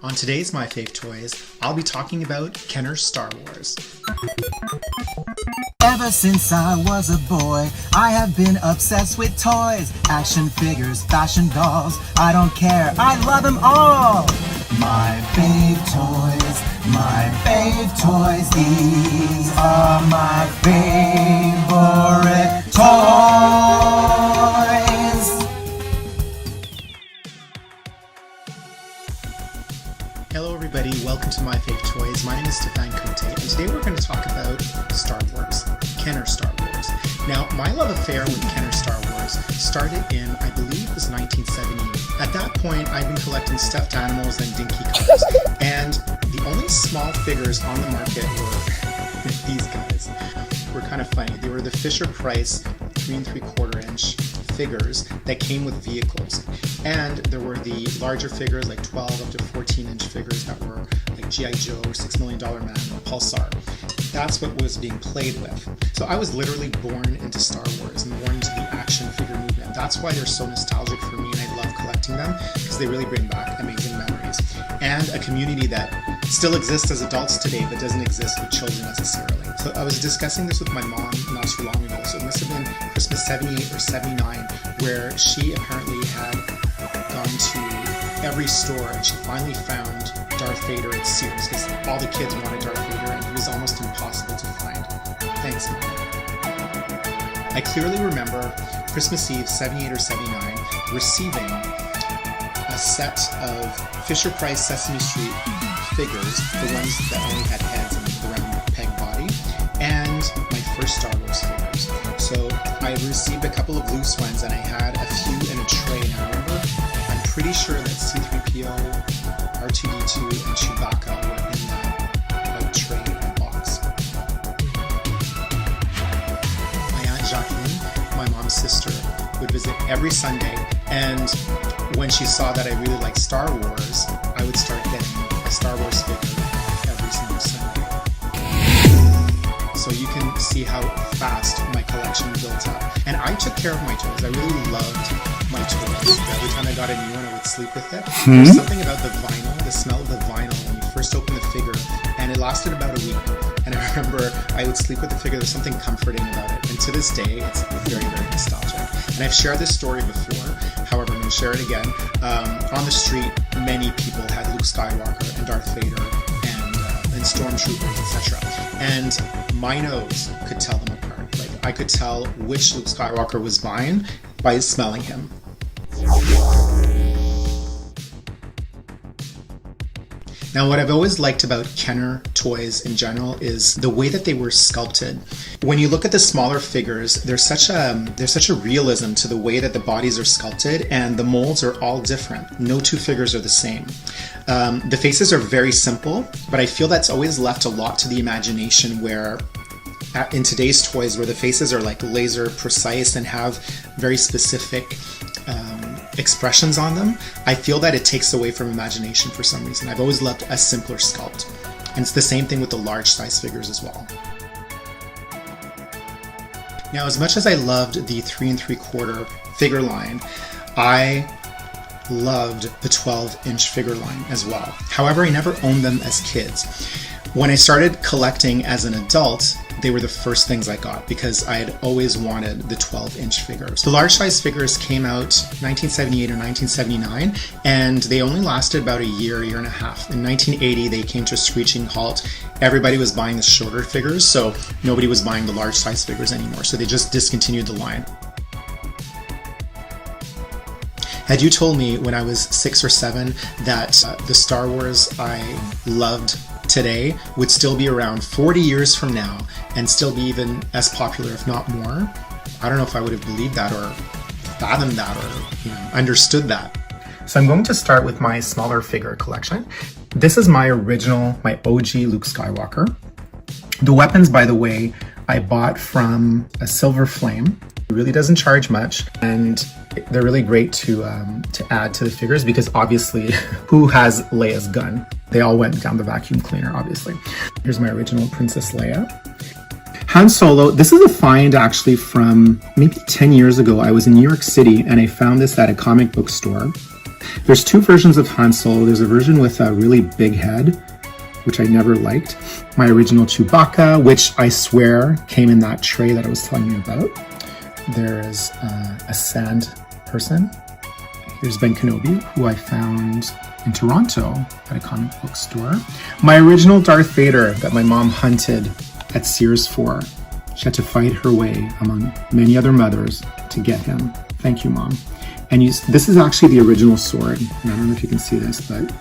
On today's My Fave Toys, I'll be talking about Kenner's Star Wars. Ever since I was a boy, I have been obsessed with toys, action figures, fashion dolls. I don't care, I love them all. My fave toys, my fave toys. These are my favorite toys. Hello everybody, welcome to My Fave Toys. My name is Stefan Cote, and today we're going to talk about Star Wars, Kenner's Star Wars. Now, my love affair with Kenner's Star Wars started in, I believe it was 1978. At that point, I'd been collecting stuffed animals and dinky cars, and the only small figures on the market were these guys. Were kind of funny. They were the Fisher-Price 3 3/4 inch figures that came with vehicles, and there were the larger figures like 12 up to 14 inch figures that were like G.I. Joe or $6 Million Man or Pulsar. That's what was being played with. So I was literally born into Star Wars and born into the action figure movement. That's why they're so nostalgic for me, and I love collecting them because they really bring back amazing memories and a community that still exists as adults today but doesn't exist with children necessarily. So I was discussing this with my mom not too long ago, so it must have been Christmas 78 or 79, where she apparently had gone to every store and she finally found Darth Vader at Sears because all the kids wanted Darth Vader and he was almost impossible to find. Thanks, Mom. I clearly remember Christmas Eve 78 or 79 receiving a set of Fisher-Price Sesame Street figures, the ones that only had heads and the round peg body, and my first Star Wars figures. So I received a couple of loose ones and I had a few in a tray. And I remember, I'm pretty sure that C-3PO, R2-D2, and Chewbacca were in that tray and box. My Aunt Jacqueline, my mom's sister, would visit every Sunday, and when she saw that I really liked Star Wars, I would start getting a Star Wars figure every single Sunday. So you can see how fast my collection built up. And I took care of my toys. I really loved my toys. Every time I got a new one, I would sleep with it. There's something about the vinyl, the smell of the vinyl when you first open the figure, and it lasted about a week. And I remember I would sleep with the figure. There's something comforting about it. And to this day, it's very, very nostalgic. And I've shared this story before. However, I'm going to share it again. On the street, many people had Luke Skywalker and Darth Vader and stormtroopers, etc. And my nose could tell them apart. Like, I could tell which Luke Skywalker was mine by smelling him. Now, what I've always liked about Kenner toys in general is the way that they were sculpted. When you look at the smaller figures, there's such a realism to the way that the bodies are sculpted, and the molds are all different. No two figures are the same. The faces are very simple, but I feel that's always left a lot to the imagination, where in today's toys, where the faces are like laser precise and have very specific expressions on them, I feel that it takes away from imagination for some reason. I've always loved a simpler sculpt. And it's the same thing with the large size figures as well. Now, as much as I loved the 3 3/4 figure line, I loved the 12-inch figure line as well. However, I never owned them as kids. When I started collecting as an adult, they were the first things I got because I had always wanted the 12-inch figures. The large size figures came out 1978 or 1979, and they only lasted about a year and a half. In 1980, they came to a screeching halt. Everybody was buying the shorter figures, so nobody was buying the large size figures anymore, so they just discontinued the line. Had you told me when I was 6 or 7 that the Star Wars I loved today would still be around 40 years from now and still be even as popular, if not more, I don't know if I would have believed that or fathomed that or understood that. So I'm going to start with my smaller figure collection. This is my original, my OG Luke Skywalker. The weapons, by the way, I bought from a Silver Flame. It really doesn't charge much, and they're really great to add to the figures because obviously, who has Leia's gun? They all went down the vacuum cleaner, obviously. Here's my original Princess Leia. Han Solo, this is a find actually from maybe 10 years ago. I was in New York City and I found this at a comic book store. There's two versions of Han Solo. There's a version with a really big head, which I never liked. My original Chewbacca, which I swear came in that tray that I was telling you about. There's a sand person. Here's Ben Kenobi, who I found in Toronto at a comic book store. My original Darth Vader that my mom hunted at Sears for. She had to fight her way among many other mothers to get him. Thank you, Mom. And this is actually the original sword. And I don't know if you can see this, but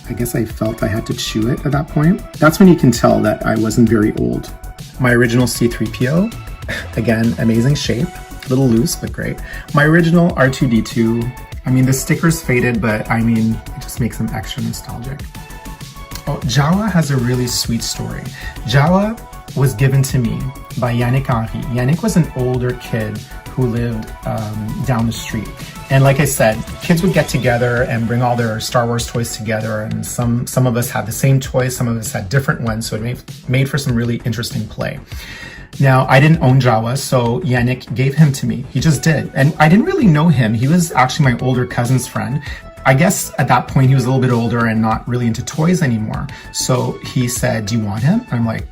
I guess I felt I had to chew it at that point. That's when you can tell that I wasn't very old. My original C-3PO, again, amazing shape. A little loose, but great. My original R2-D2, I mean, the sticker's faded, but I mean, it just makes them extra nostalgic. Oh, Jawa has a really sweet story. Jawa was given to me by Yannick Henry. Yannick was an older kid who lived down the street. And like I said, kids would get together and bring all their Star Wars toys together, and some of us had the same toys, some of us had different ones, so it made for some really interesting play. Now, I didn't own Jawa, so Yannick gave him to me. He just did. And I didn't really know him. He was actually my older cousin's friend. I guess at that point he was a little bit older and not really into toys anymore. So he said, "Do you want him?" I'm like,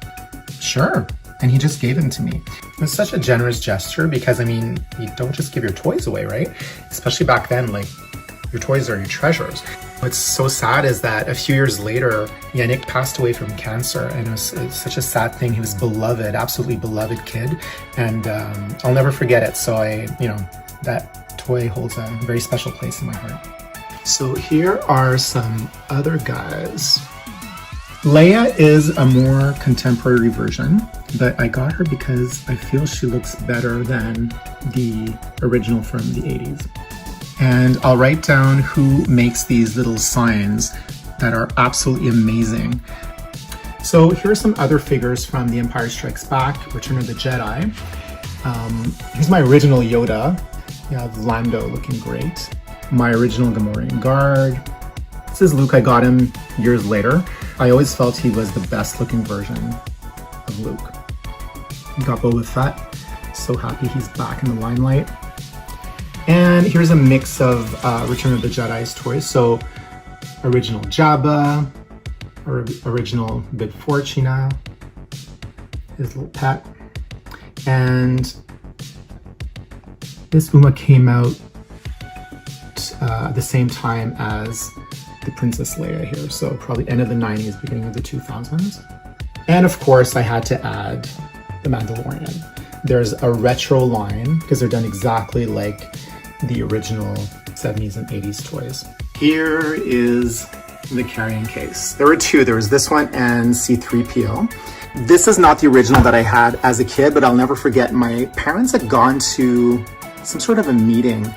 "Sure." And he just gave him to me. It was such a generous gesture because, I mean, you don't just give your toys away, right? Especially back then, like, your toys are your treasures. What's so sad is that a few years later, Yannick passed away from cancer, and it's such a sad thing. He was beloved, absolutely beloved kid, and I'll never forget it. So that toy holds a very special place in my heart. So here are some other guys. Leia is a more contemporary version, but I got her because I feel she looks better than the original from the 80s. And I'll write down who makes these little signs that are absolutely amazing. So here are some other figures from The Empire Strikes Back, Return of the Jedi. Here's my original Yoda. You have Lando looking great. My original Gamorrean Guard. This is Luke. I got him years later. I always felt he was the best looking version of Luke. Got Boba Fett. So happy he's back in the limelight. And here's a mix of Return of the Jedi's toys. So original Jabba, or original Bib Fortuna, his little pet. And this Uma came out at the same time as the Princess Leia here. So probably end of the 90s, beginning of the 2000s. And of course I had to add the Mandalorian. There's a retro line because they're done exactly like the original 70s and 80s toys. Here is the carrying case. There were two. There was this one and C-3PO. This is not the original that I had as a kid, but I'll never forget my parents had gone to some sort of a meeting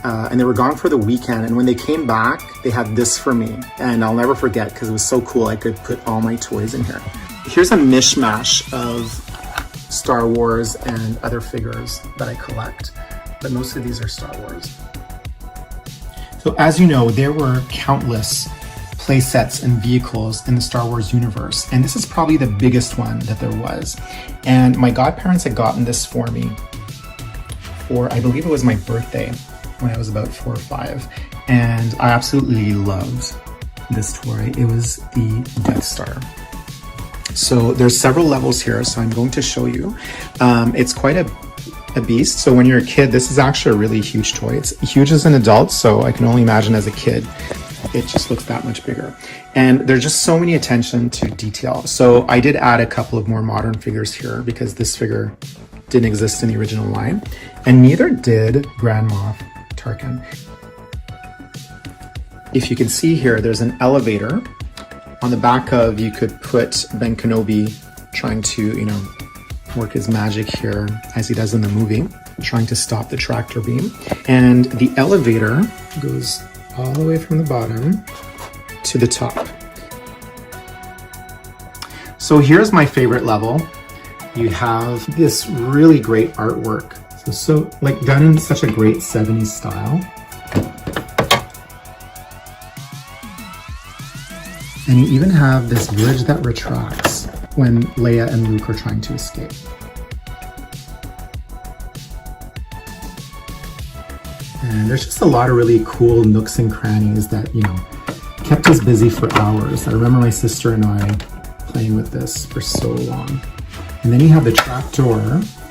and they were gone for the weekend. And when they came back, they had this for me. And I'll never forget because it was so cool. I could put all my toys in here. Here's a mishmash of Star Wars and other figures that I collect. But most of these are Star Wars. So as you know, there were countless play sets and vehicles in the Star Wars universe, and this is probably the biggest one that there was. And my godparents had gotten this for me for, I believe it was my birthday when I was about 4 or 5, and I absolutely loved this toy. It was the Death Star. So there's several levels here, so I'm going to show you. It's quite a beast. So when you're a kid, this is actually a really huge toy. It's huge as an adult, so I can only imagine as a kid, it just looks that much bigger. And there's just so many attention to detail. So I did add a couple of more modern figures here because this figure didn't exist in the original line, and neither did Grand Moff Tarkin. If you can see here, there's an elevator. On the back of, you could put Ben Kenobi trying to, work his magic here as he does in the movie, trying to stop the tractor beam. And the elevator goes all the way from the bottom to the top. So here's my favorite level. You have this really great artwork. So like done in such a great 70s style. And you even have this bridge that retracts when Leia and Luke are trying to escape. And there's just a lot of really cool nooks and crannies that, you know, kept us busy for hours. I remember my sister and I playing with this for so long. And then you have the trap door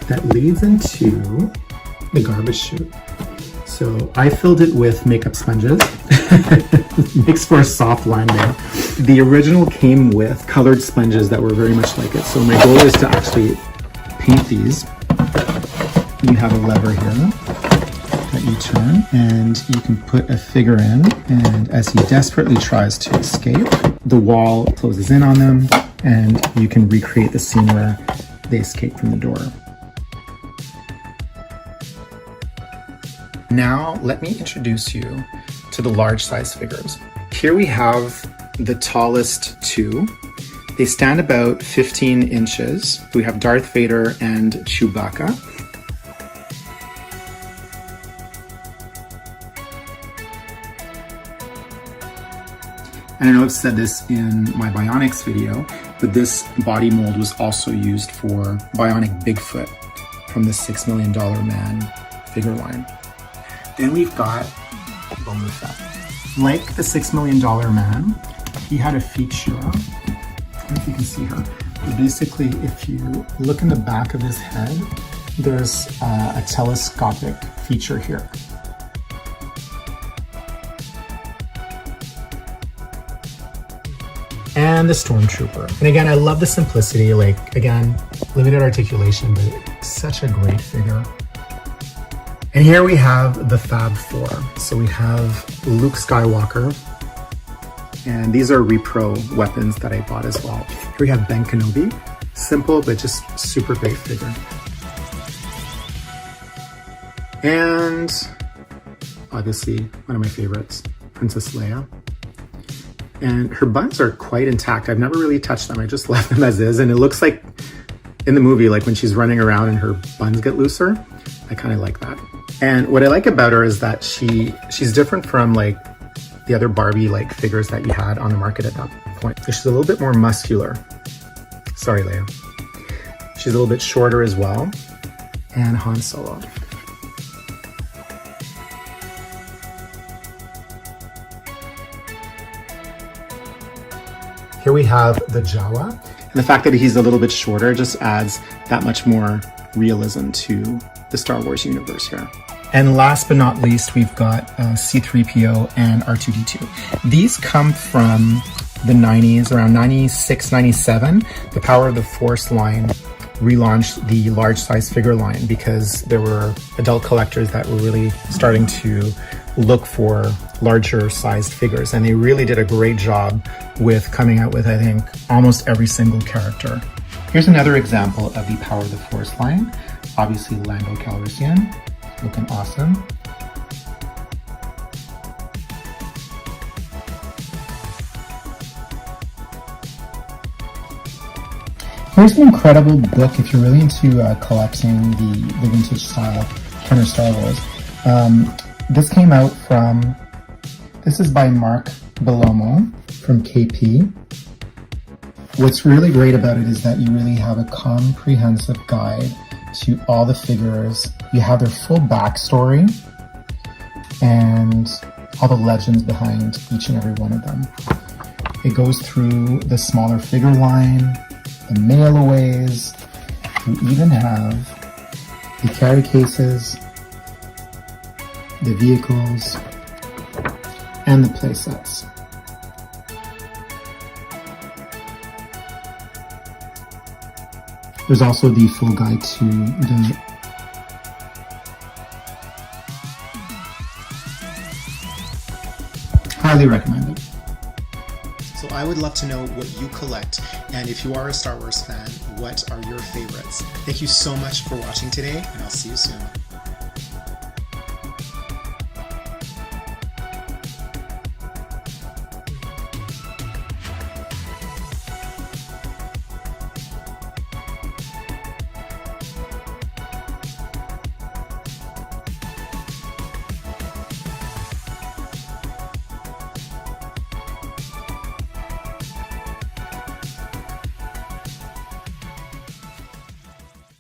that leads into the garbage chute. So I filled it with makeup sponges. Makes for a soft line there. The original came with colored sponges that were very much like it. So my goal is to actually paint these. You have a lever here that you turn, and you can put a figure in, and as he desperately tries to escape, the wall closes in on them, and you can recreate the scene where they escape from the door. Now, let me introduce you to the large size figures. Here we have the tallest two. They stand about 15 inches. We have Darth Vader and Chewbacca. And I know I've said this in my Bionics video, but this body mold was also used for Bionic Bigfoot from the $6 Million Man figure line. Then we've got Boba Fett. Like the $6 Million Man, he had a feature. I don't know if you can see her. But basically, if you look in the back of his head, there's a telescopic feature here. And the Stormtrooper. And again, I love the simplicity, like, again, limited articulation, but such a great figure. And here we have the Fab Four. So we have Luke Skywalker, and these are repro weapons that I bought as well. Here we have Ben Kenobi. Simple, but just super great figure. And obviously, one of my favorites, Princess Leia. And her buns are quite intact. I've never really touched them. I just left them as is. And it looks like in the movie, like when she's running around and her buns get looser. I kind of like that. And what I like about her is that she's different from like the other Barbie like figures that you had on the market at that point. She's a little bit more muscular. Sorry, Leia. She's a little bit shorter as well. And Han Solo. Here we have the Jawa. And the fact that he's a little bit shorter just adds that much more realism to the Star Wars universe here. And last but not least, we've got C-3PO and R2-D2. These come from the 90s, around 96, 97. The Power of the Force line relaunched the large size figure line because there were adult collectors that were really starting to look for larger sized figures, and they really did a great job with coming out with, I think, almost every single character. Here's another example of the Power of the Force line. Obviously Lando Calrissian, looking awesome. Here's an incredible book if you're really into collecting the vintage style Kenner Star Wars. This came out from, this is by Mark Bellomo from KP. What's really great about it is that you really have a comprehensive guide to all the figures. You have their full backstory and all the legends behind each and every one of them. It goes through the smaller figure line, the mail-aways. You even have the carry cases, the vehicles, and the play sets. There's also the full guide to the highly recommended. So I would love to know what you collect, and if you are a Star Wars fan, what are your favorites? Thank you so much for watching today, and I'll see you soon.